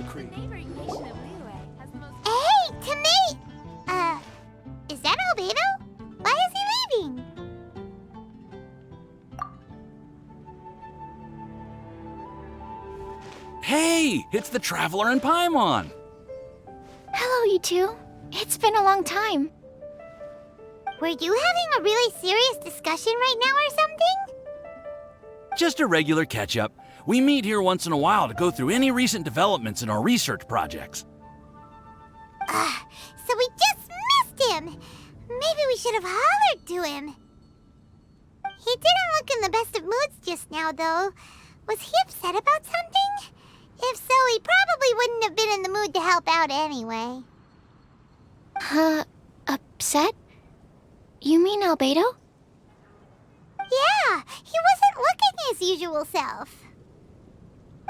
decree. Neighboring nation of Liyue has the most... Hey, Timmy! Is that Albedo? Why is he leaving? Hey, it's the Traveler and Paimon. Hello, you two. It's been a long time. Were you having a really serious discussion right now or something? Just a regular catch-up. We meet here once in a while to go through any recent developments in our research projects. So we just missed him. Maybe we should have hollered to him. He didn't look in the best of moods just now, though. Was he upset about something? If so, he probably wouldn't have been in the mood to help out anyway. Upset? You mean Albedo? Yeah, he wasn't looking his usual self.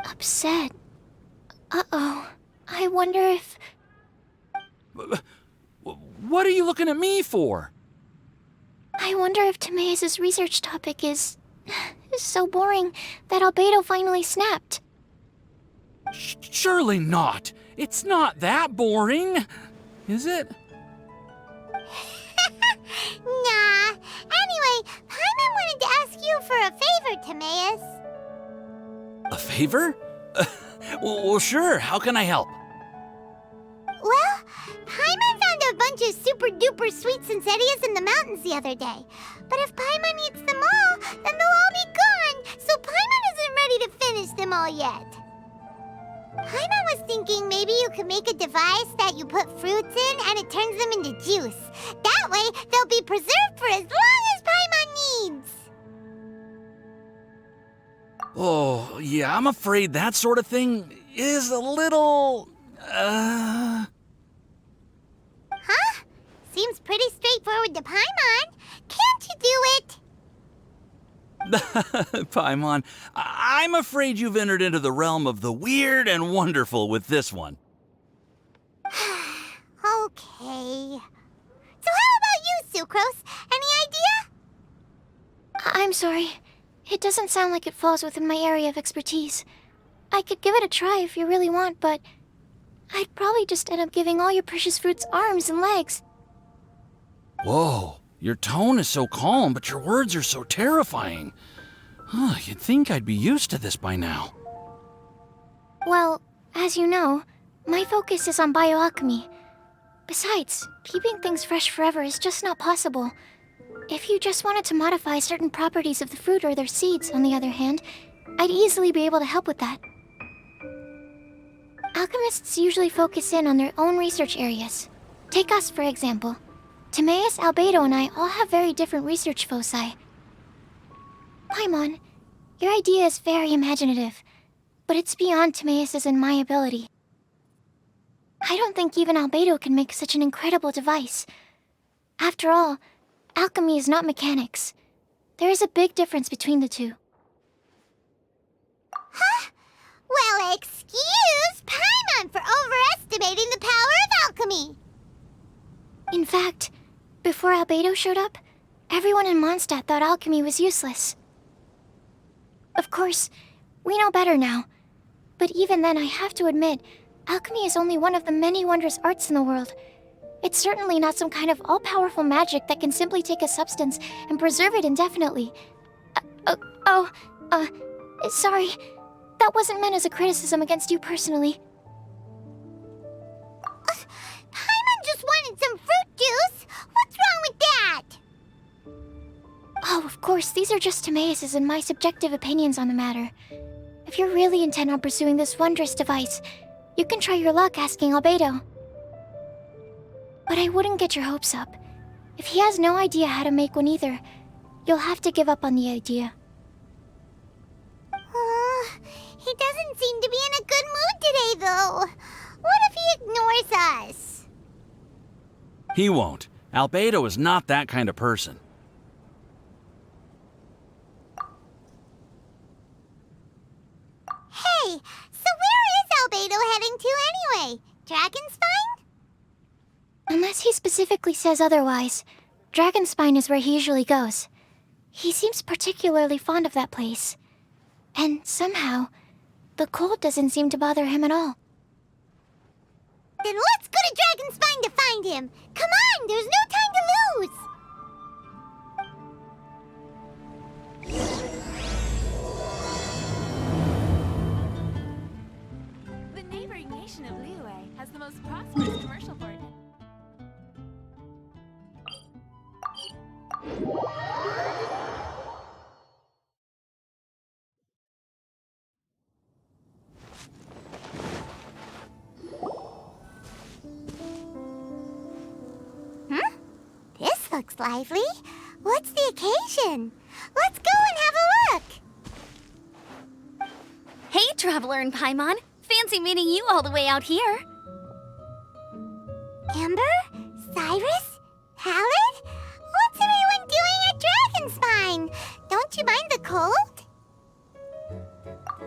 Upset? Uh-oh. I wonder if... What are you looking at me for? I wonder if Timaeus' research topic is so boring that Albedo finally snapped. Surely not. It's not that boring, is it? Nah. Anyway, Paimon wanted to ask you for a favor, Timaeus. A favor? Well, sure. How can I help? Well, Paimon found a bunch of super-duper sweet Sincerias in the mountains the other day. But if Paimon eats them all, then they'll all be gone, so Paimon isn't ready to finish them all yet. Paimon was thinking maybe you could make a device that you put fruits in and it turns them into juice. That way, they'll be preserved for as long as Paimon needs. Oh, yeah, I'm afraid that sort of thing is a little... Huh? Seems pretty straightforward to Paimon. Can't you do it? Paimon, I'm afraid you've entered into the realm of the weird and wonderful with this one. Okay. So how about you, Sucrose? Any idea? I'm sorry. It doesn't sound like it falls within my area of expertise. I could give it a try if you really want, but I'd probably just end up giving all your precious fruits arms and legs. Whoa, your tone is so calm, but your words are so terrifying. You'd think I'd be used to this by now. Well, as you know, my focus is on bioalchemy. Besides, keeping things fresh forever is just not possible. If you just wanted to modify certain properties of the fruit or their seeds, on the other hand, I'd easily be able to help with that. Alchemists usually focus in on their own research areas. Take us, for example. Timaeus, Albedo, and I all have very different research foci. Paimon, your idea is very imaginative, but it's beyond Timaeus' and my ability. I don't think even Albedo can make such an incredible device. After all, alchemy is not mechanics. There is a big difference between the two. Huh? Well, excuse Paimon for overestimating the power of alchemy. In fact, before Albedo showed up, everyone in Mondstadt thought alchemy was useless. Of course, we know better now. But even then, I have to admit, alchemy is only one of the many wondrous arts in the world. It's certainly not some kind of all-powerful magic that can simply take a substance and preserve it indefinitely. Sorry. That wasn't meant as a criticism against you personally. Paimon just wanted some fruit juice. What's wrong with that? Oh, of course, these are just Timaeus' and my subjective opinions on the matter. If you're really intent on pursuing this wondrous device, you can try your luck asking Albedo. But I wouldn't get your hopes up. If he has no idea how to make one either, you'll have to give up on the idea. He doesn't seem to be in a good mood today, though. What if he ignores us? He won't. Albedo is not that kind of person. Hey, so where is Albedo heading to anyway? Dragonspine? Unless he specifically says otherwise, Dragonspine is where he usually goes. He seems particularly fond of that place. And somehow, the cold doesn't seem to bother him at all. Then let's go to Dragonspine to find him. Come on, there's no time to lose. The neighboring nation of Liyue has the most prosperous commercial port. This looks lively. What's the occasion? Let's go and have a look. Hey, Traveler and Paimon. Fancy meeting you all the way out here. Amber? Cyrus? Halid? What's everyone doing at Dragonspine? Don't you mind the cold?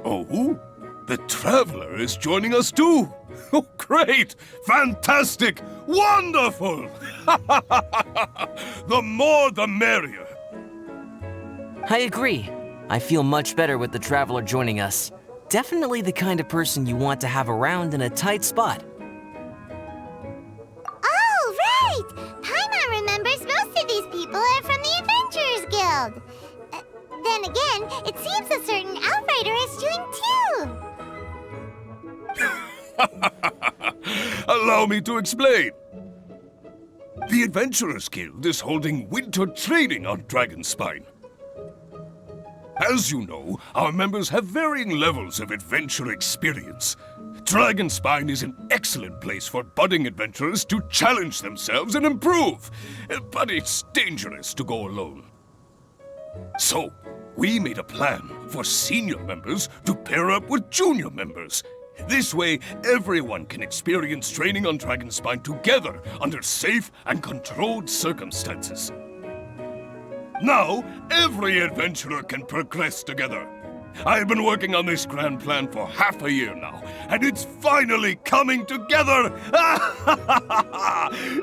Oh, the Traveler is joining us too. Oh, great! Fantastic! Wonderful! The more the merrier. I agree. I feel much better with the Traveler joining us. Definitely the kind of person you want to have around in a tight spot. Oh, right! Paimon remembers most of these people are from the Adventurers Guild. Then again, it seems a certain Outrider is doing too. Allow me to explain. The Adventurers Guild is holding winter training on Dragonspine. As you know, our members have varying levels of adventure experience. Dragonspine is an excellent place for budding adventurers to challenge themselves and improve, but it's dangerous to go alone. So, we made a plan for senior members to pair up with junior members. This way, everyone can experience training on Dragonspine together under safe and controlled circumstances. Now, every adventurer can progress together. I've been working on this grand plan for half a year now, and it's finally coming together!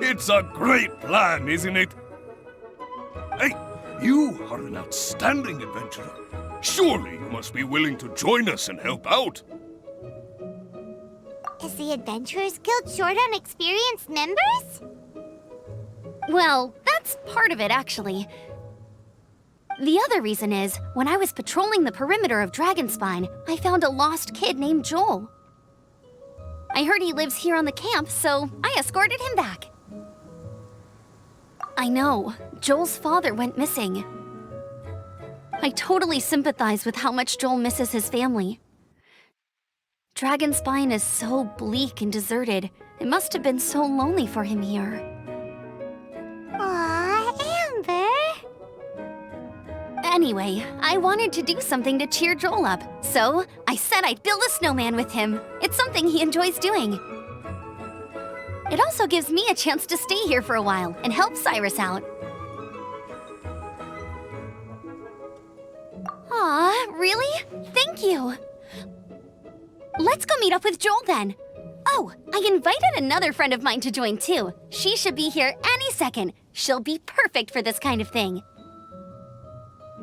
It's a great plan, isn't it? Hey, you are an outstanding adventurer. Surely you must be willing to join us and help out. Is the Adventurers Guild short on experienced members? Well, that's part of it, actually. The other reason is, when I was patrolling the perimeter of Dragonspine, I found a lost kid named Joel. I heard he lives here on the camp, so I escorted him back. I know, Joel's father went missing. I totally sympathize with how much Joel misses his family. Dragonspine is so bleak and deserted. It must have been so lonely for him here. Aw, Amber. Anyway, I wanted to do something to cheer Joel up, so I said I'd build a snowman with him. It's something he enjoys doing. It also gives me a chance to stay here for a while and help Cyrus out. Aw, really? Thank you. Let's go meet up with Joel then. Oh, I invited another friend of mine to join too. She should be here any second. She'll be perfect for this kind of thing.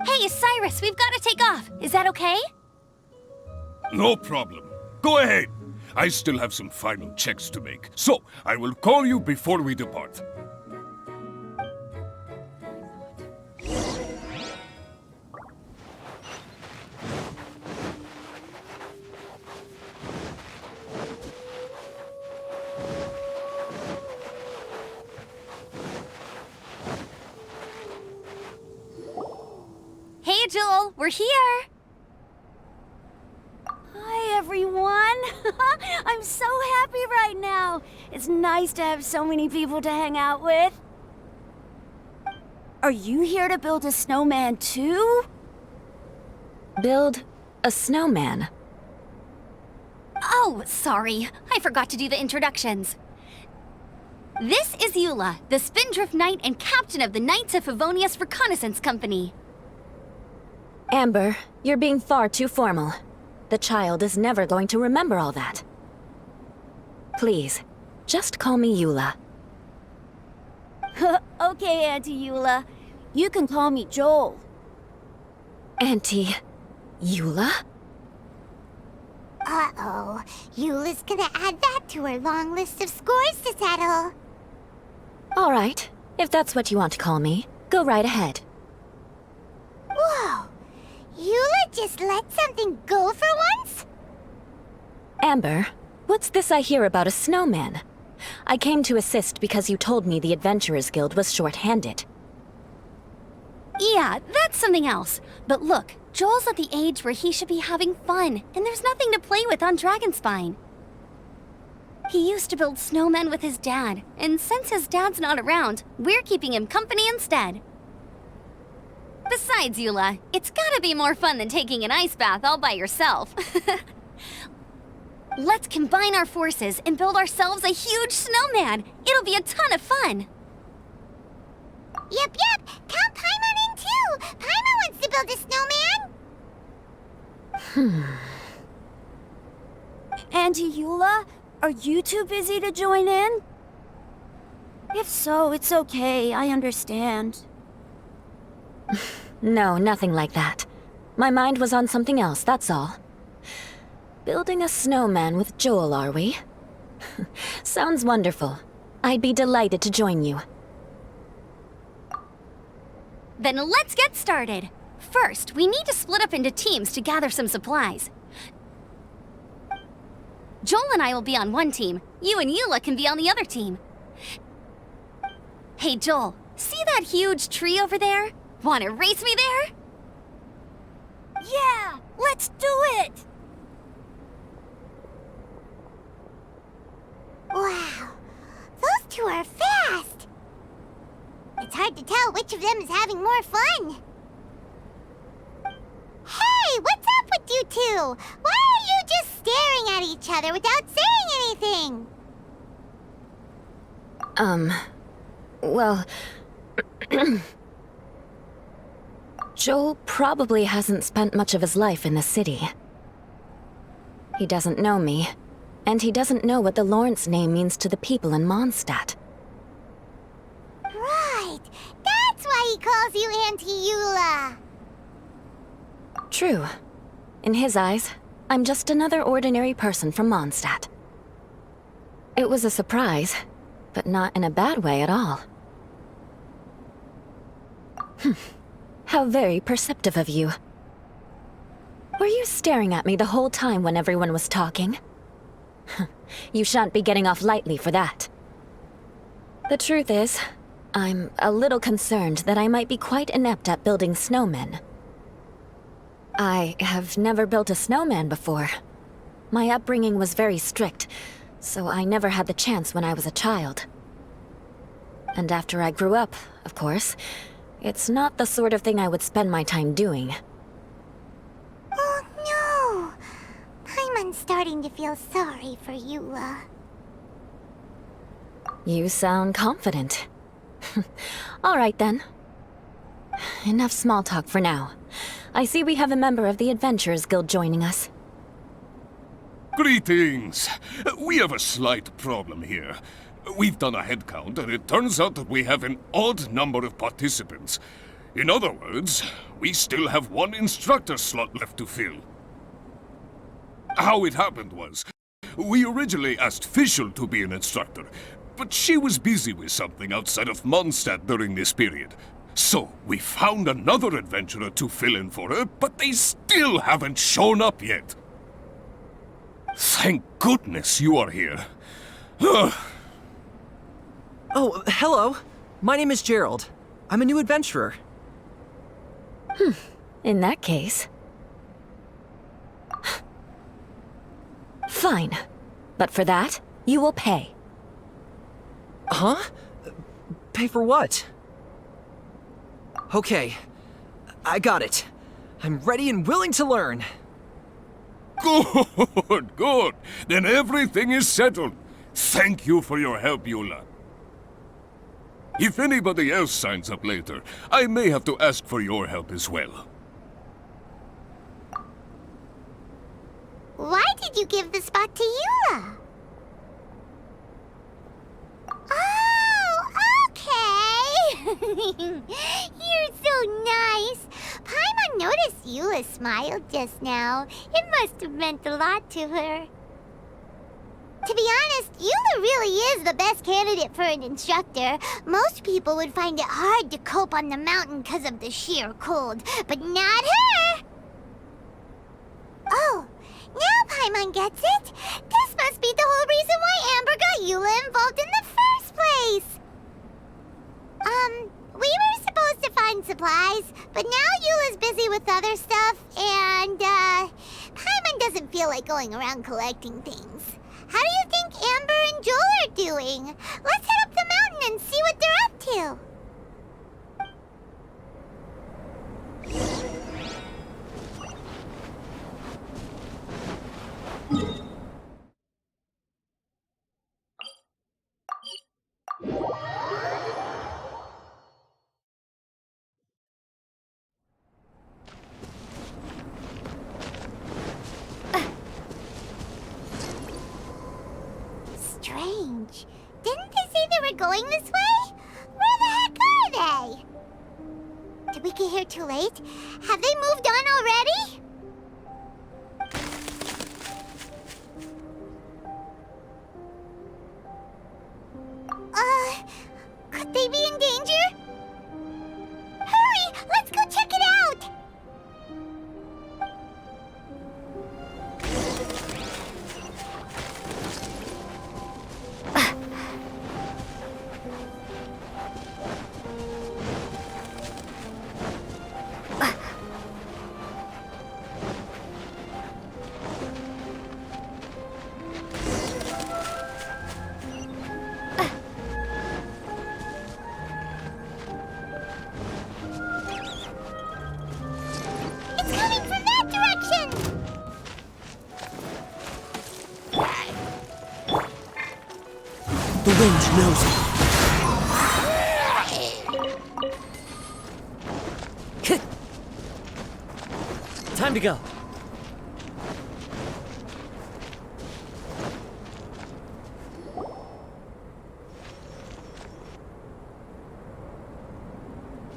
Hey, Cyrus, we've got to take off. Is that okay? No problem. Go ahead. I still have some final checks to make, so I will call you before we depart. Hey, Joel, we're here. Hi, everyone. I'm so happy right now. It's nice to have so many people to hang out with. Are you here to build a snowman too? Build a snowman? Oh, sorry. I forgot to do the introductions. This is Eula, the Spindrift Knight and captain of the Knights of Favonius Reconnaissance Company. Amber, you're being far too formal. The child is never going to remember all that. Please, just call me Eula. Okay, Auntie Eula. You can call me Joel. Auntie Eula? Uh-oh. Eula's gonna add that to her long list of scores to settle. All right, if that's what you want to call me, go right ahead. Whoa! Eula just let something go for once? Amber, what's this I hear about a snowman? I came to assist because you told me the Adventurers Guild was short-handed. Yeah, that's something else. But look, Joel's at the age where he should be having fun, and there's nothing to play with on Dragonspine. He used to build snowmen with his dad, and since his dad's not around, we're keeping him company instead. Besides, Eula, it's gotta be more fun than taking an ice bath all by yourself. Let's combine our forces and build ourselves a huge snowman. It'll be a ton of fun. Yep. Count Paimon in too. Paimon wants to build a snowman. Auntie Eula, are you too busy to join in? If so, it's okay. I understand. No, nothing like that. My mind was on something else, that's all. Building a snowman with Joel, are we? Sounds wonderful. I'd be delighted to join you. Then let's get started. First, we need to split up into teams to gather some supplies. Joel and I will be on one team. You and Eula can be on the other team. Hey, Joel, see that huge tree over there? Wanna race me there? Yeah, let's do it! Wow. Those two are fast. It's hard to tell which of them is having more fun. Hey, what's up with you two? Why are you just staring at each other without saying anything? Well... Joel probably hasn't spent much of his life in the city. He doesn't know me, and he doesn't know what the Lawrence name means to the people in Mondstadt. Right. That's why he calls you Auntie Eula. True. In his eyes, I'm just another ordinary person from Mondstadt. It was a surprise, but not in a bad way at all. How very perceptive of you. Were you staring at me the whole time when everyone was talking? You shan't be getting off lightly for that. The truth is, I'm a little concerned that I might be quite inept at building snowmen. I have never built a snowman before. My upbringing was very strict, so I never had the chance when I was a child. And after I grew up, of course, it's not the sort of thing I would spend my time doing. Oh no! Paimon's starting to feel sorry for Eula. You sound confident. All right then. Enough small talk for now. I see we have a member of the Adventurers Guild joining us. Greetings. We have a slight problem here. We've done a head count, and it turns out that we have an odd number of participants. In other words, we still have one instructor slot left to fill. How it happened was, we originally asked Fischl to be an instructor, but she was busy with something outside of Mondstadt during this period. So we found another adventurer to fill in for her, but they still haven't shown up yet. Thank goodness you are here. Oh, hello. My name is Gerald. I'm a new adventurer. In that case... Fine. But for that, you will pay. Huh? Pay for what? Okay. I got it. I'm ready and willing to learn. Good. Then everything is settled. Thank you for your help, Eula. If anybody else signs up later, I may have to ask for your help as well. Why did you give the spot to Eula? Oh, okay. You're so nice. Paimon noticed Eula smiled just now. It must have meant a lot to her. To be honest, Eula really is the best candidate for an instructor. Most people would find it hard to cope on the mountain because of the sheer cold, but not her! Oh, now Paimon gets it. This must be the whole reason why Amber got Eula involved in the first place. We were supposed to find supplies, but now Eula's busy with other stuff, and, Paimon doesn't feel like going around collecting things. How do you think Amber and Joel are doing? Let's head up the mountain and see what they're up to. Strange. Didn't they say they were going this way? Where the heck are they? Did we get here too late? Have they moved on already? Could they be in danger? Hurry! Let's go check it out! The wind knows it. Time to go.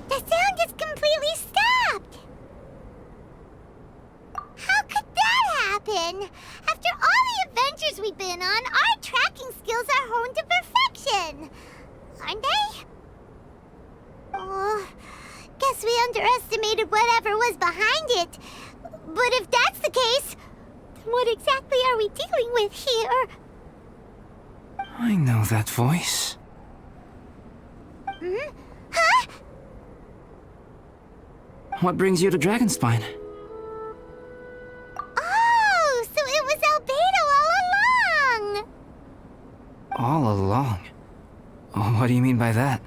The sound just completely stopped. How could that happen? After all the adventures we've been on, our tracking skills are honed to perfection. Aren't they? Oh, guess we underestimated whatever was behind it. But if that's the case, then what exactly are we dealing with here? I know that voice. Hmm? Huh? What brings you to Dragonspine? Oh, so it was Albedo all along! All along? Oh, what do you mean by that?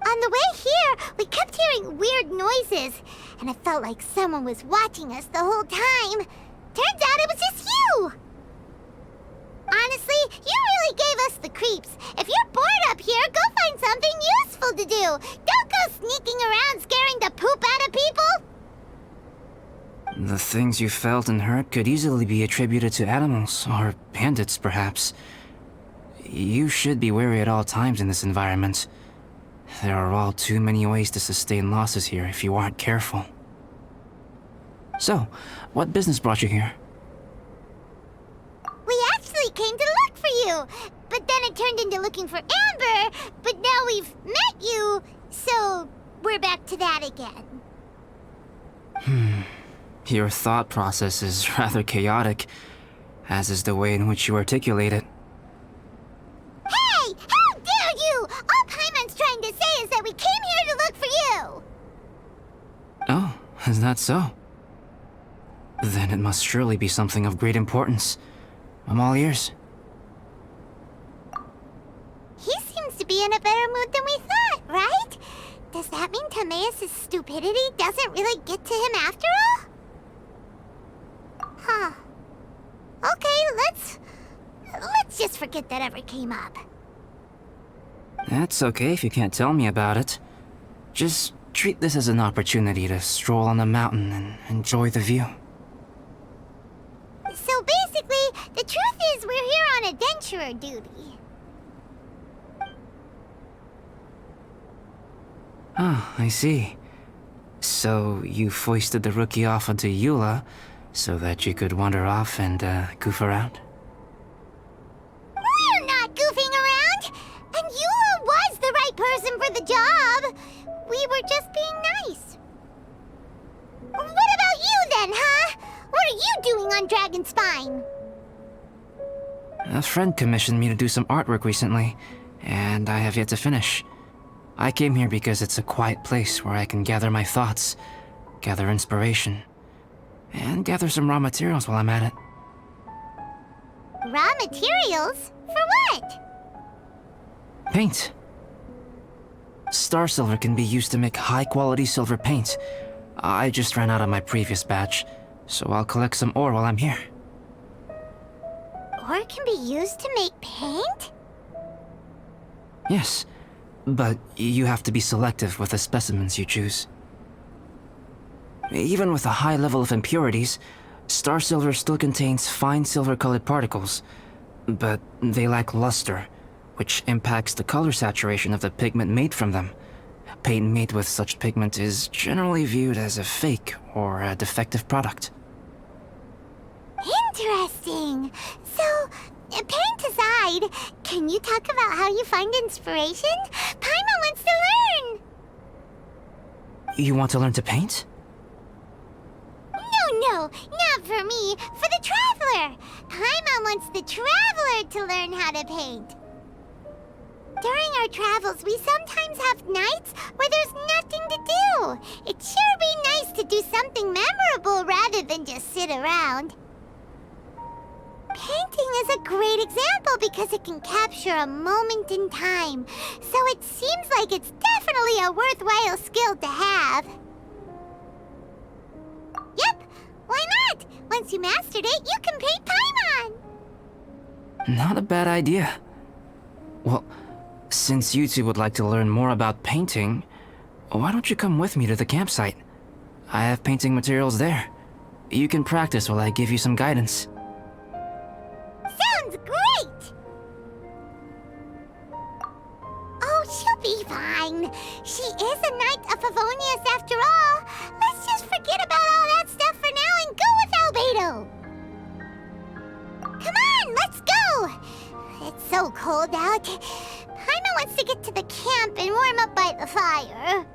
On the way here, we kept hearing weird noises, and it felt like someone was watching us the whole time. Turns out it was just you! Honestly, you really gave us the creeps. If you're bored up here, go find something useful to do. Don't go sneaking around scaring the poop out of people! The things you felt and heard could easily be attributed to animals, or bandits, perhaps. You should be wary at all times in this environment. There are all too many ways to sustain losses here if you aren't careful. So, what business brought you here? We actually came to look for you, but then it turned into looking for Amber, but now we've met you, so we're back to that again. Your thought process is rather chaotic, as is the way in which you articulate it. Hey! How dare you! All Paimon's trying to say is that we came here to look for you! Oh, is that so? Then it must surely be something of great importance. I'm all ears. He seems to be in a better mood than we thought, right? Does that mean Timaeus' stupidity doesn't really get to him after all? Huh. Okay, let's just forget that ever came up. That's okay if you can't tell me about it. Just treat this as an opportunity to stroll on the mountain and enjoy the view. So basically, the truth is we're here on adventurer duty. Ah, I see. So you foisted the rookie off onto Eula so that you could wander off and goof around? We're not goofing around! And Eula was the right person for the job! We were just being nice. What about you then, huh? What are you doing on Dragonspine? A friend commissioned me to do some artwork recently, and I have yet to finish. I came here because it's a quiet place where I can gather my thoughts, gather inspiration, and gather some raw materials while I'm at it. Raw materials? For what? Paint. Star silver can be used to make high-quality silver paint. I just ran out of my previous batch, so I'll collect some ore while I'm here. Ore can be used to make paint? Yes, but you have to be selective with the specimens you choose. Even with a high level of impurities, star silver still contains fine silver-colored particles, but they lack luster, which impacts the color saturation of the pigment made from them. Paint made with such pigment is generally viewed as a fake or a defective product. Interesting. So, paint aside, can you talk about how you find inspiration? Paimon wants to learn! You want to learn to paint? No, not for me. For the Traveler. Paimon wants the Traveler to learn how to paint. During our travels, we sometimes have nights where there's nothing to do. It'd sure be nice to do something memorable rather than just sit around. Painting is a great example because it can capture a moment in time, so it seems like it's definitely a worthwhile skill to have. Yep, why not? Once you mastered it, you can paint Paimon! Not a bad idea. Well, since you two would like to learn more about painting, why don't you come with me to the campsite? I have painting materials there. You can practice while I give you some guidance. Sounds great! Oh, she'll be fine. She is a Knight of Favonius after all. Let's just forget about all that stuff for now and go with Albedo. Come on, let's go! It's so cold out. Paimon wants to get to the camp and warm up by the fire.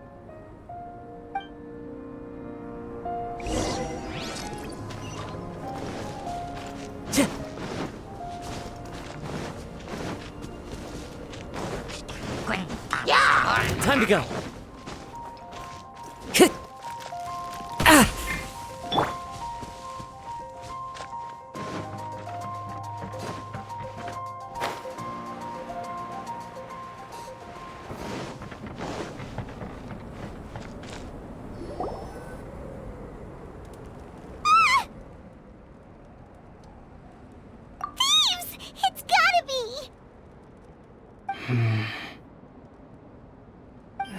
Time to go. Thieves! It's gotta be!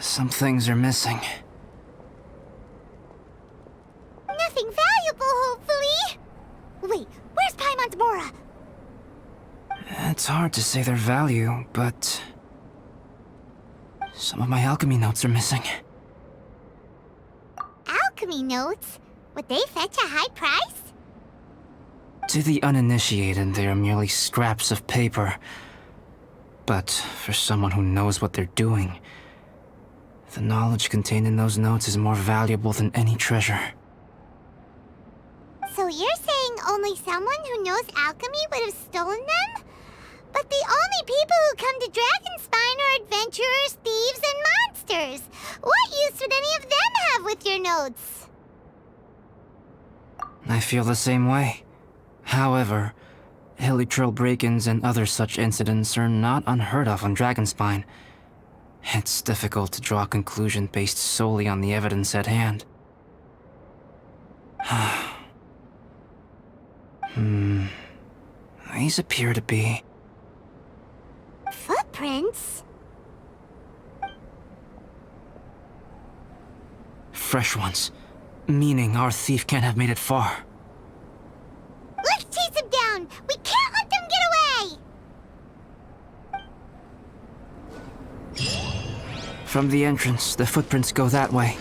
Some things are missing. Nothing valuable, hopefully. Wait, where's Paimon's Mora? It's hard to say their value, but some of my alchemy notes are missing. Alchemy notes? Would they fetch a high price? To the uninitiated, they are merely scraps of paper. But for someone who knows what they're doing, the knowledge contained in those notes is more valuable than any treasure. So you're saying only someone who knows alchemy would have stolen them? But the only people who come to Dragonspine are adventurers, thieves, and monsters. What use would any of them have with your notes? I feel the same way. However, Hilichurl break-ins and other such incidents are not unheard of on Dragonspine. It's difficult to draw a conclusion based solely on the evidence at hand. These appear to be... Footprints? fresh ones. Meaning our thief can't have made it far. Let's chase him down! We can't let them get away! From the entrance, the footprints go that way.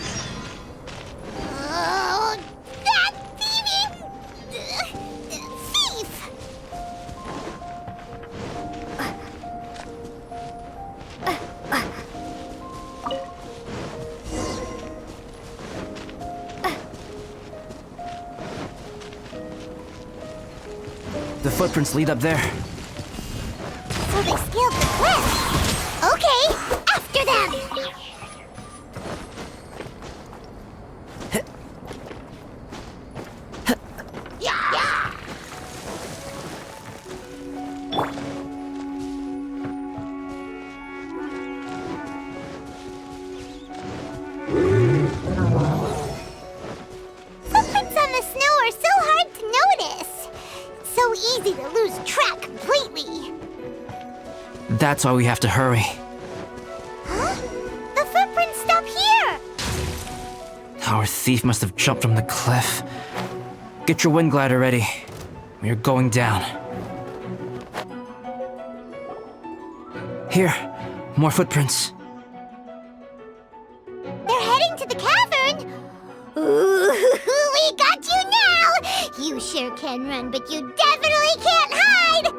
footprints lead up there. So they scaled the cliff. Okay, after them! Yeah! Footprints on the snow are so hard to notice. It's so easy to lose track completely. That's why we have to hurry. Huh? The footprints stop here! Our thief must have jumped from the cliff. Get your wind glider ready. We're going down. Here, more footprints. They're heading to the cavern! Ooh, we got you now! You sure can run, but you definitely can't hide!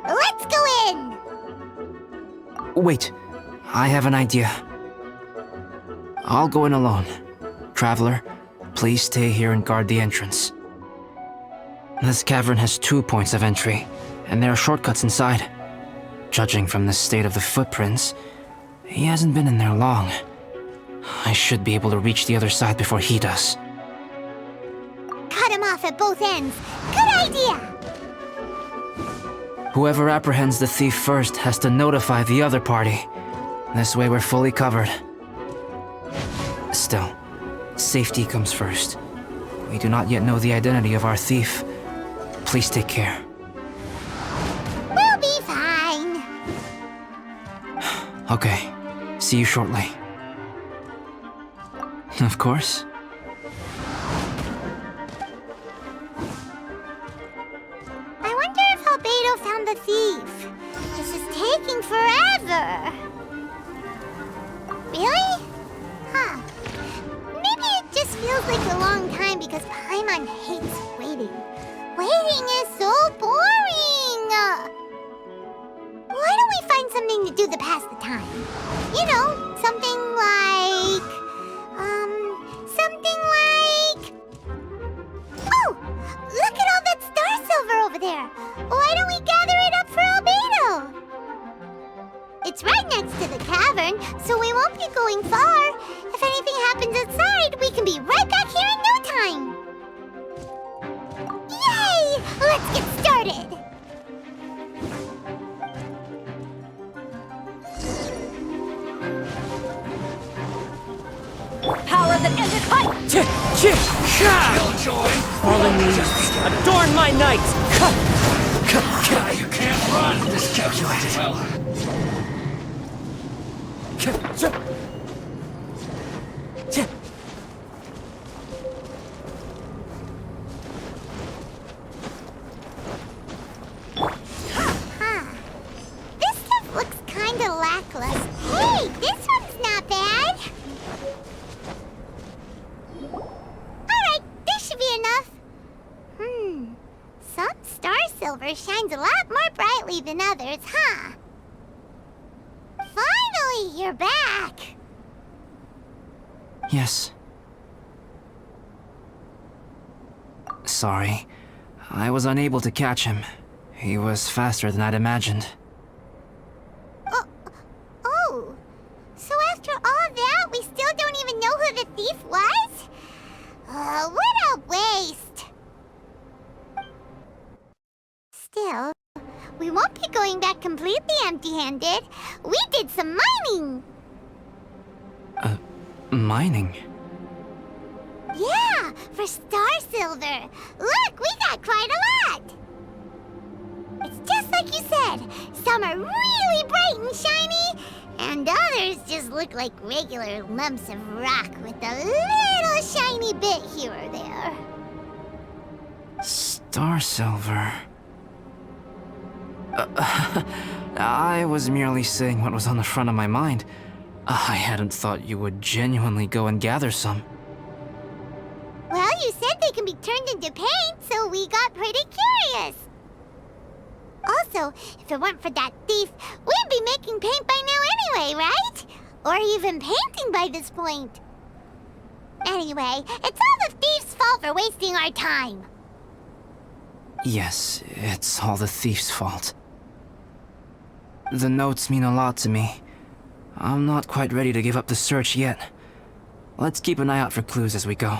Let's go in! Wait, I have an idea. I'll go in alone. Traveler, please stay here and guard the entrance. This cavern has 2 points of entry, and there are shortcuts inside. Judging from the state of the footprints, he hasn't been in there long. I should be able to reach the other side before he does. Cut him off at both ends. Good idea! Whoever apprehends the thief first has to notify the other party. This way we're fully covered. Still, safety comes first. We do not yet know the identity of our thief. Please take care. We'll be fine. Okay, see you shortly. Of course. I wonder if Albedo found the thief. This is taking forever. Really? Huh. Maybe it just feels like a long time because Paimon hates waiting. Waiting is so boring! Why don't we find something to do to pass the time? You know, something like... Oh! Look at all that star silver over there! Why don't we gather it up for Albedo? It's right next to the cavern, so we won't be going far. If anything happens outside, we can be right back here in no time. Yay! Let's get started! Power that ended fight! Killjoy! Fallen leaves, adorn my night! You can't run! Miscalculated. Well, Huh. This stuff looks kinda lackluster. Hey, this one's not bad! Alright, this should be enough. Some star silver shines a lot more brightly than others, huh? Finally, you're back! Yes. Sorry. I was unable to catch him. He was faster than I'd imagined. Oh, so after all that, we still don't even know who the thief was? What a waste! Still, we won't be going back completely empty-handed. We did some mining! Mining? Yeah, for star silver. Look, we got quite a lot! It's just like you said. Some are really bright and shiny, and others just look like regular lumps of rock with a little shiny bit here or there. Star silver. I was merely saying what was on the front of my mind. I hadn't thought you would genuinely go and gather some. Well, you said they can be turned into paint, so we got pretty curious. Also, if it weren't for that thief, we'd be making paint by now anyway, right? Or even painting by this point. Anyway, it's all the thief's fault for wasting our time. Yes, it's all the thief's fault. The notes mean a lot to me. I'm not quite ready to give up the search yet. Let's keep an eye out for clues as we go.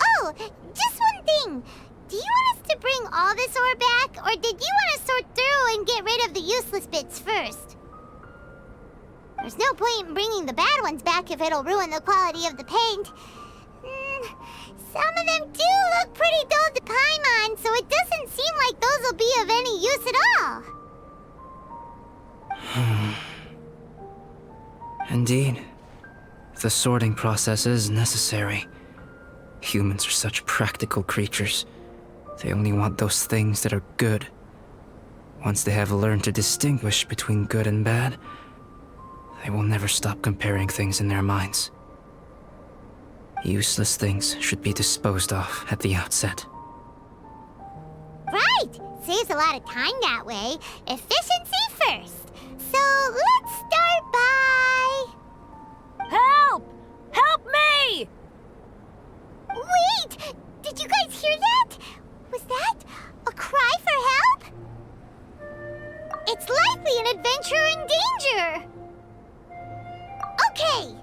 Oh, just one thing. Do you want us to bring all this ore back, or did you want to sort through and get rid of the useless bits first? There's no point in bringing the bad ones back if it'll ruin the quality of the paint. Some of them do look pretty dull to Paimon, so it doesn't seem like those will be of any use at all. Indeed. The sorting process is necessary. Humans are such practical creatures. They only want those things that are good. Once they have learned to distinguish between good and bad, they will never stop comparing things in their minds. Useless things should be disposed of at the outset. Right! Saves a lot of time that way. Efficiency first. So let's start by... Help! Help me! Wait! Did you guys hear that? Was that a cry for help? It's likely an adventurer in danger. Okay.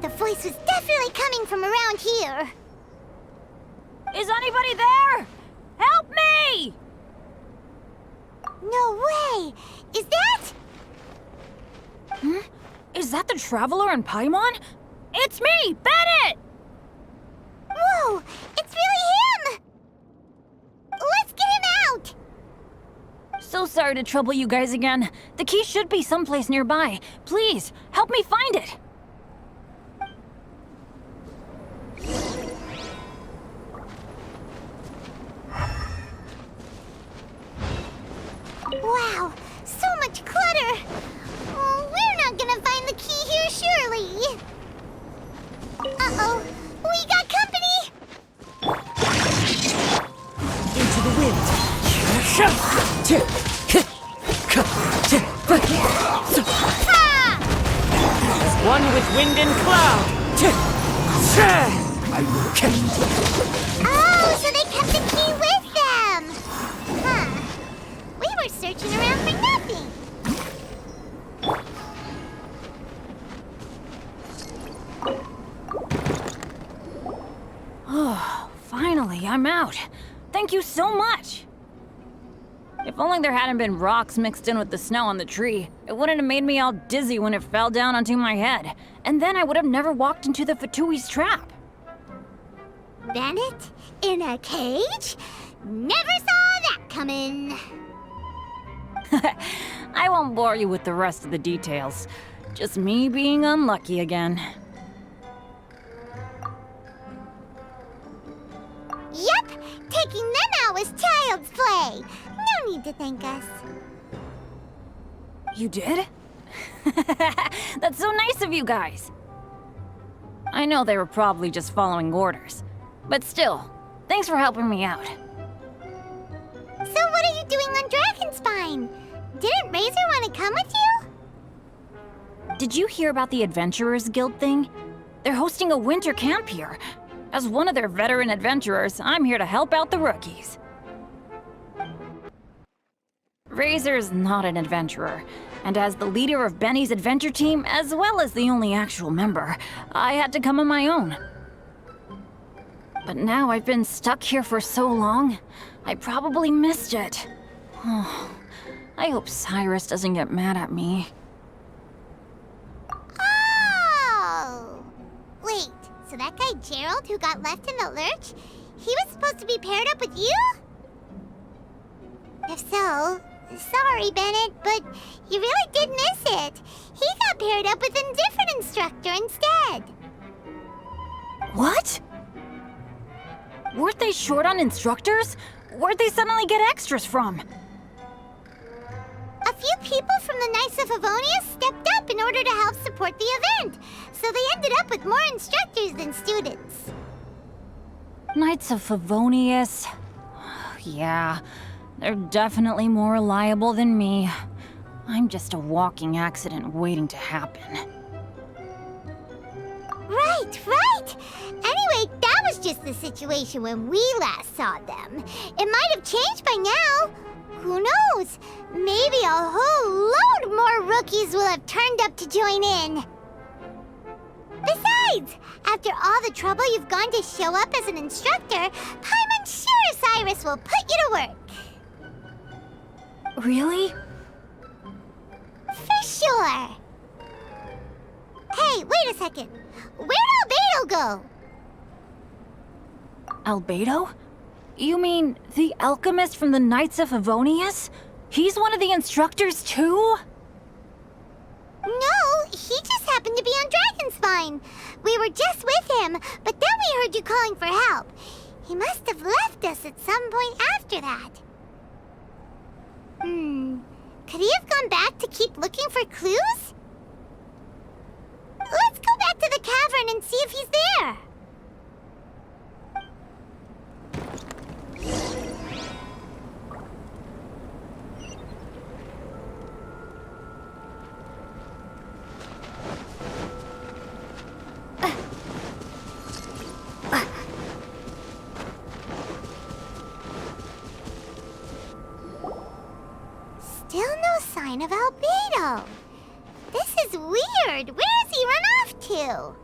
The voice was definitely coming from around here. Is anybody there? Help me! No way! Is that? Is that the Traveler in Paimon? It's me, Bennett! Whoa! It's really him! Let's get him out! So sorry to trouble you guys again. The key should be someplace nearby. Please, help me find it. Wow, so much clutter! Oh, we're not gonna find the key here, surely! Uh-oh, we got company! Into the wind! Ha! One with wind and cloud! I will catch you. Oh, so they kept the key with them! Huh. We were searching around for nothing. Oh, finally, I'm out. Thank you so much. If only there hadn't been rocks mixed in with the snow on the tree, it wouldn't have made me all dizzy when it fell down onto my head. And then I would have never walked into the Fatui's trap. Bennett? In a cage? Never saw that coming. I won't bore you with the rest of the details. Just me being unlucky again. Yep, taking them out was child's play. No need to thank us. You did? That's so nice of you guys. I know they were probably just following orders. But still, thanks for helping me out. So what are you doing on Dragonspine? Didn't Razor want to come with you? Did you hear about the Adventurers Guild thing? They're hosting a winter camp here. As one of their veteran adventurers, I'm here to help out the rookies. Razor's not an adventurer, and as the leader of Benny's adventure team, as well as the only actual member, I had to come on my own. But now I've been stuck here for so long, I probably missed it. Oh, I hope Cyrus doesn't get mad at me. Oh! Wait, so that guy Gerald who got left in the lurch, he was supposed to be paired up with you? If so, sorry, Bennett, but you really did miss it. He got paired up with a different instructor instead. What? Weren't they short on instructors? Where'd they suddenly get extras from? A few people from the Knights of Avonia stepped up in order to help support the event, so they ended up with more instructors than students. Knights of Favonius. Yeah, they're definitely more reliable than me. I'm just a walking accident waiting to happen. Right, right! Anyway, that was just the situation when we last saw them. It might have changed by now. Who knows? Maybe a whole load more rookies will have turned up to join in. Besides, after all the trouble you've gone to show up as an instructor, Paimon's sure Cyrus will put you to work. Really? For sure. Hey, wait a second. Where'd Albedo go? Albedo? You mean the alchemist from the Knights of Favonius? He's one of the instructors too? No, he just happened to be on Dragonspine. We were just with him, but then we heard you calling for help. He must have left us at some point after that. Could he have gone back to keep looking for clues? Let's go back to the cavern and see if he's there. Still no sign of Albedo. This is weird. Where has he run off to?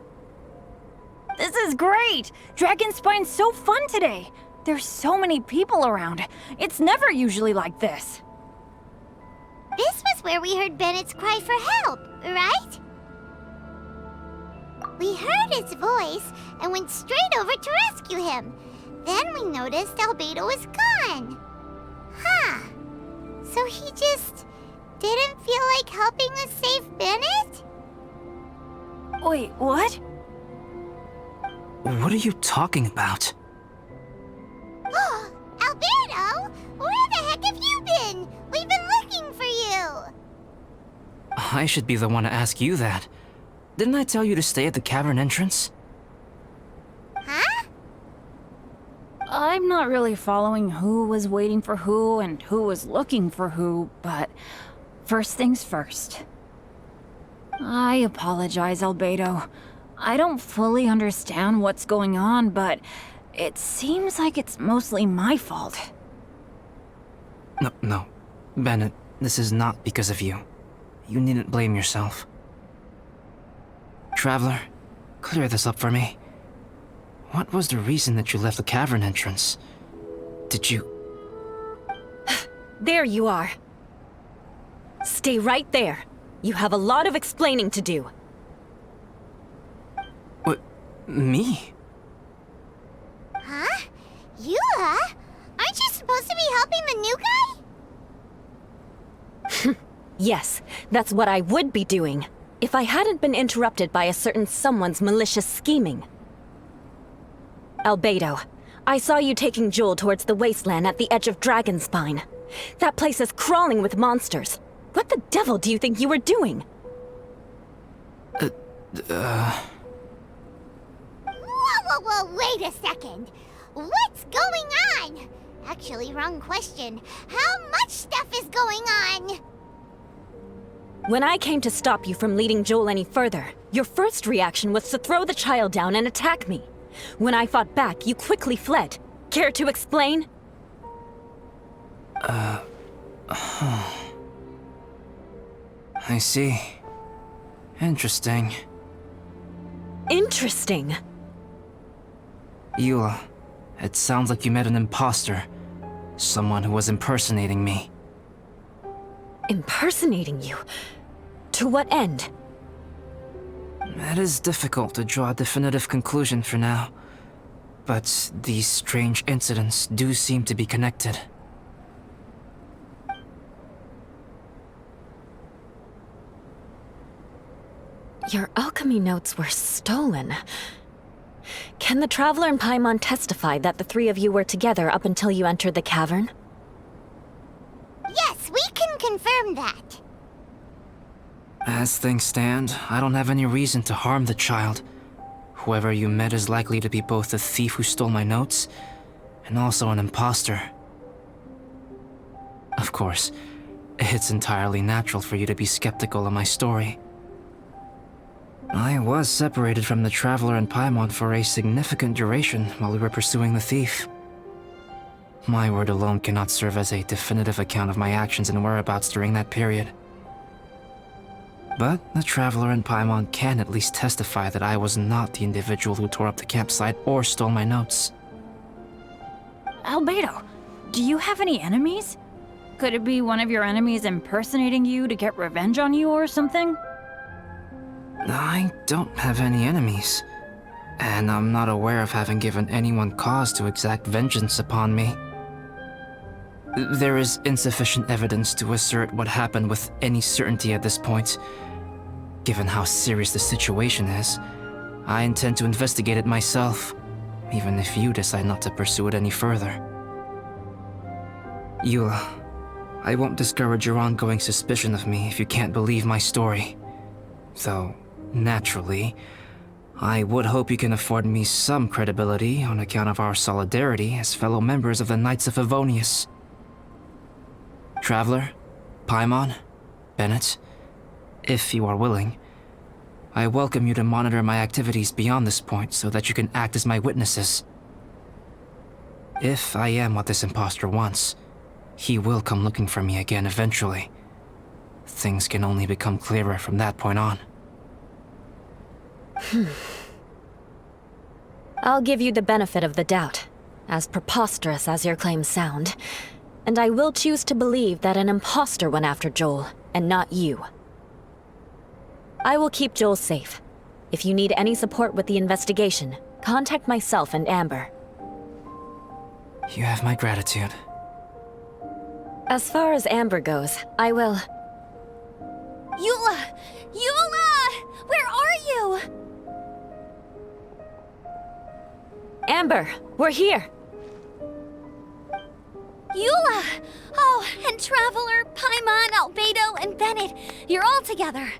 This is great! Dragonspine's so fun today! There's so many people around. It's never usually like this. This was where we heard Bennett's cry for help, right? We heard his voice and went straight over to rescue him. Then we noticed Albedo was gone. Huh. So he just didn't feel like helping us save Bennett? Wait, what? What are you talking about? Oh, Albedo! Where the heck have you been? We've been looking for you! I should be the one to ask you that. Didn't I tell you to stay at the cavern entrance? Huh? I'm not really following who was waiting for who and who was looking for who, but first things first. I apologize, Albedo. I don't fully understand what's going on, but it seems like it's mostly my fault. No. Bennett, this is not because of you. You needn't blame yourself. Traveler, clear this up for me. What was the reason that you left the cavern entrance? Did you... There you are. Stay right there. You have a lot of explaining to do. What? Me? Huh? Eula? Aren't you supposed to be helping the new guy? Yes, that's what I would be doing, if I hadn't been interrupted by a certain someone's malicious scheming. Albedo, I saw you taking Joel towards the wasteland at the edge of Dragonspine. That place is crawling with monsters. What the devil do you think you were doing? Whoa, wait a second. What's going on? Actually, wrong question. How much stuff is going on? When I came to stop you from leading Joel any further, your first reaction was to throw the child down and attack me. When I fought back, you quickly fled. Care to explain? I see. Interesting. Interesting. Eula, it sounds like you met an imposter. Someone who was impersonating me. Impersonating you? To what end? It is difficult to draw a definitive conclusion for now. But these strange incidents do seem to be connected. Your alchemy notes were stolen. Can the Traveler and Paimon testify that the three of you were together up until you entered the cavern? Yes, we can confirm that. As things stand, I don't have any reason to harm the child. Whoever you met is likely to be both the thief who stole my notes and also an imposter. Of course, it's entirely natural for you to be skeptical of my story. I was separated from the Traveler and Paimon for a significant duration while we were pursuing the thief. My word alone cannot serve as a definitive account of my actions and whereabouts during that period. But the Traveler and Paimon can at least testify that I was not the individual who tore up the campsite or stole my notes. Albedo, do you have any enemies? Could it be one of your enemies impersonating you to get revenge on you or something? I don't have any enemies, and I'm not aware of having given anyone cause to exact vengeance upon me. There is insufficient evidence to assert what happened with any certainty at this point. Given how serious the situation is, I intend to investigate it myself, even if you decide not to pursue it any further. Eula, I won't discourage your ongoing suspicion of me if you can't believe my story. Though, naturally, I would hope you can afford me some credibility on account of our solidarity as fellow members of the Knights of Favonius. Traveler, Paimon, Bennett, if you are willing, I welcome you to monitor my activities beyond this point so that you can act as my witnesses. If I am what this imposter wants, he will come looking for me again eventually. Things can only become clearer from that point on. I'll give you the benefit of the doubt, as preposterous as your claims sound. And I will choose to believe that an imposter went after Joel, and not you. I will keep Joel safe. If you need any support with the investigation, contact myself and Amber. You have my gratitude. As far as Amber goes, I will... Eula! Eula! Where are you? Amber, we're here! Eula! Oh, and Traveler, Paimon, Albedo, and Bennett. You're all together.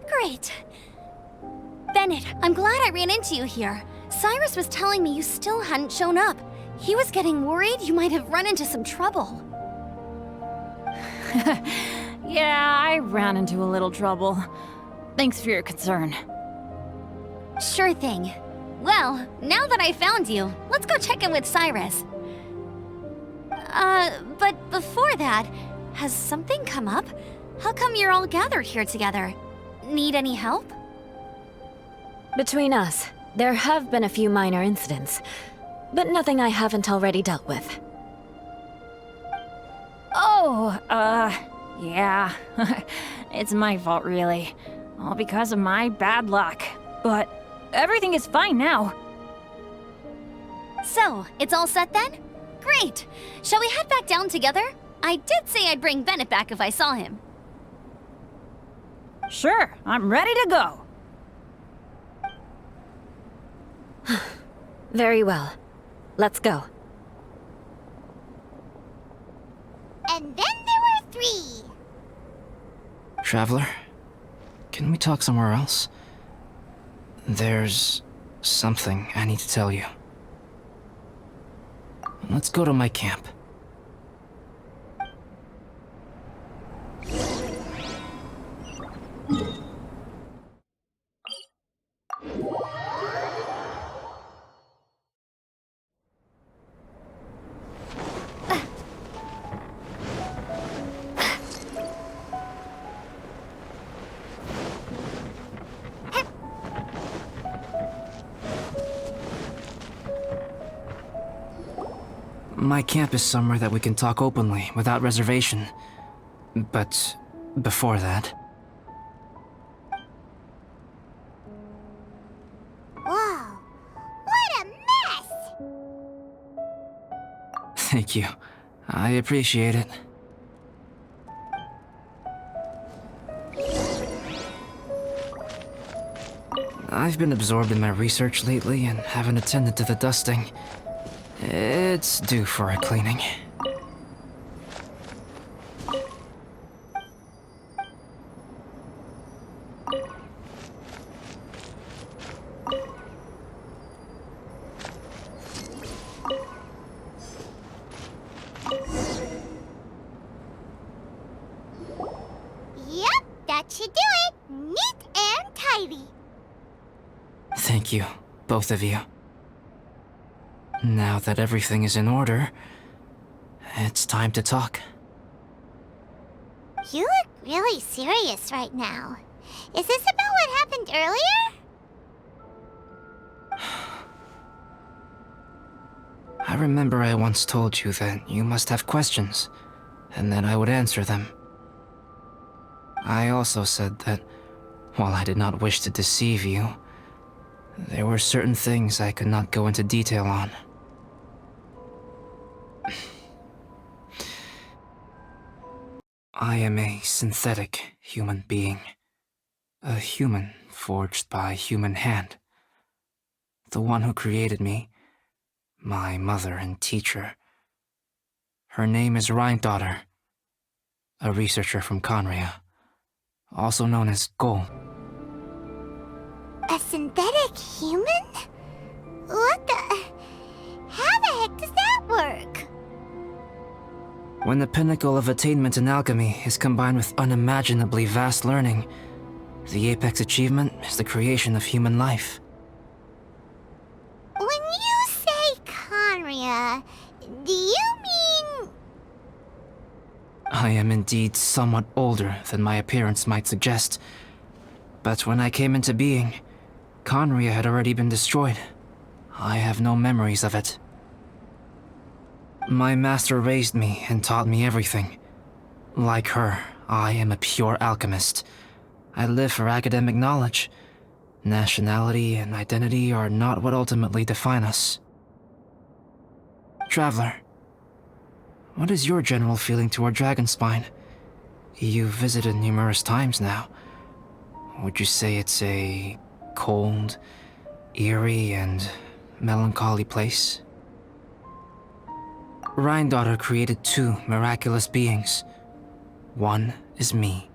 Great. Bennett, I'm glad I ran into you here. Cyrus was telling me you still hadn't shown up. He was getting worried you might have run into some trouble. Yeah, I ran into a little trouble. Thanks for your concern. Sure thing. Well, now that I found you, let's go check in with Cyrus. But before that, has something come up? How come you're all gathered here together? Need any help? Between us, there have been a few minor incidents, but nothing I haven't already dealt with. Oh, yeah. It's my fault, really. All because of my bad luck. But everything is fine now. So, it's all set then? Great! Shall we head back down together? I did say I'd bring Bennett back if I saw him. Sure, I'm ready to go. Very well. Let's go. And then there were 3. Traveler, can we talk somewhere else? There's something I need to tell you. Let's go to my camp. My camp is somewhere that we can talk openly, without reservation. But before that... Whoa, what a mess! Thank you. I appreciate it. I've been absorbed in my research lately and haven't attended to the dusting. It's due for a cleaning. society. Thank you, both of you. Now that everything is in order, it's time to talk. You look really serious right now. Is this about what happened earlier? I remember I once told you that you must have questions, and that I would answer them. I also said that, while I did not wish to deceive you, there were certain things I could not go into detail on. I am a synthetic human being. A human forged by human hand. The one who created me, my mother and teacher. Her name is Rhine-daughter, a researcher from Conria, also known as Gol. A synthetic human? What the... How the heck does that work? When the pinnacle of attainment in alchemy is combined with unimaginably vast learning, the apex achievement is the creation of human life. When you say Conria, do you mean... I am indeed somewhat older than my appearance might suggest, but when I came into being, Conria had already been destroyed. I have no memories of it. My master raised me and taught me everything. Like her, I am a pure alchemist. I live for academic knowledge. Nationality and identity are not what ultimately define us. Traveler, what is your general feeling toward Dragonspine? You've visited numerous times now. Would you say it's a cold, eerie, and melancholy place? Rhine-daughter created two miraculous beings. One is me,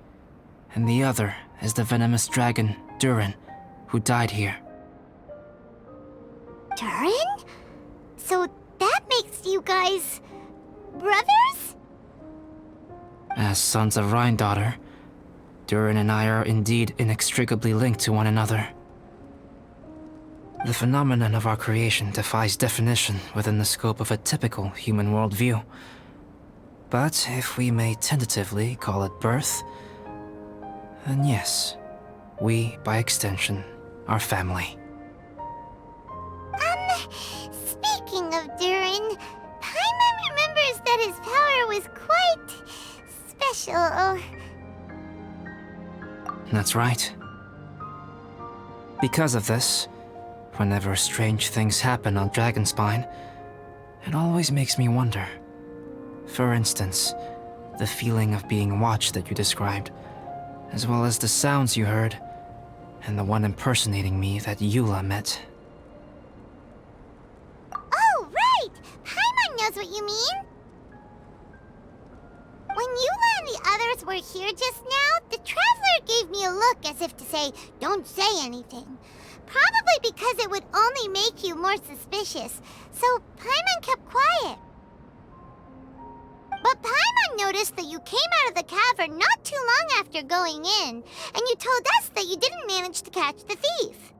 and the other is the venomous dragon, Durin, who died here. Durin? So that makes you guys... brothers? As sons of Rhine-daughter, Durin and I are indeed inextricably linked to one another. The phenomenon of our creation defies definition within the scope of a typical human worldview. But if we may tentatively call it birth, then yes, we, by extension, are family. Speaking of Durin, Paimon remembers that his power was quite... special. That's right. Because of this, whenever strange things happen on Dragonspine, it always makes me wonder. For instance, the feeling of being watched that you described, as well as the sounds you heard, and the one impersonating me that Eula met. Oh, right! Paimon knows what you mean! When Eula and the others were here just now, the Traveler gave me a look as if to say, don't say anything. Probably because it would only make you more suspicious, so Paimon kept quiet. But Paimon noticed that you came out of the cavern not too long after going in, and you told us that you didn't manage to catch the thief.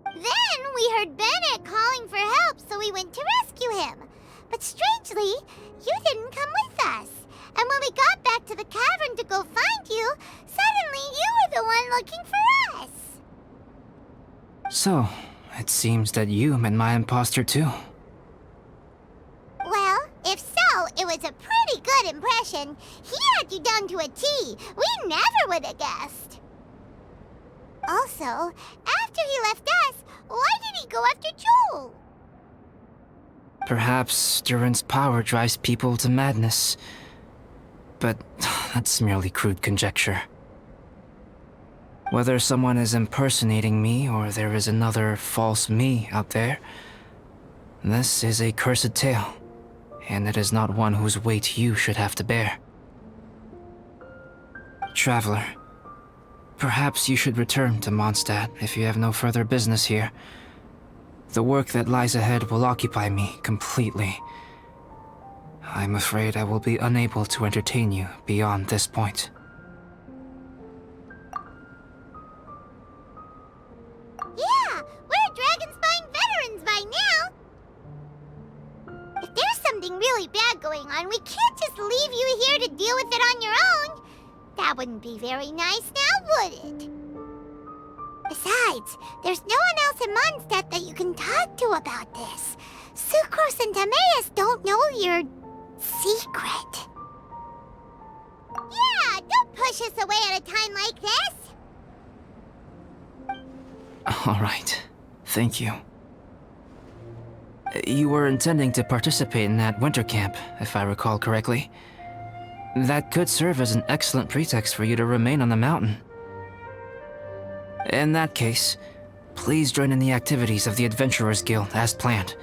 Then we heard Bennett calling for help, so we went to rescue him. But strangely, you didn't come with us. And when we got back to the cavern to go find you, suddenly you were the one looking for us. So, it seems that you met my imposter too. Well, if so, it was a pretty good impression. He had you down to a T. We never would have guessed. Also, after he left us, why did he go after Joel? Perhaps Durin's power drives people to madness. But that's merely crude conjecture. Whether someone is impersonating me or there is another false me out there, this is a cursed tale, and it is not one whose weight you should have to bear. Traveler, perhaps you should return to Mondstadt if you have no further business here. The work that lies ahead will occupy me completely. I'm afraid I will be unable to entertain you beyond this point. lot going on. We can't just leave you here to deal with it on your own. That wouldn't be very nice now, would it? Besides, there's no one else in Mondstadt that you can talk to about this. Sucrose and Timaeus don't know your secret. Yeah, don't push us away at a time like this. All right. Thank you. You were intending to participate in that winter camp, if I recall correctly. That could serve as an excellent pretext for you to remain on the mountain. In that case, please join in the activities of the Adventurers Guild as planned,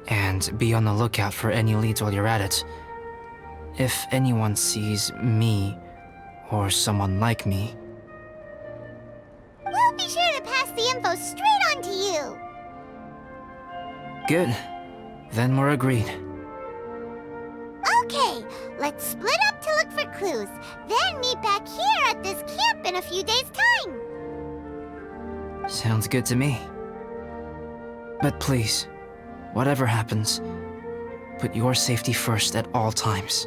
and be on the lookout for any leads while you're at it. If anyone sees me, or someone like me... We'll be sure to pass the info straight on to you. Good. Then we're agreed. Okay, let's split up to look for clues, then meet back here at this camp in a few days' time. Sounds good to me. But please, whatever happens, put your safety first at all times.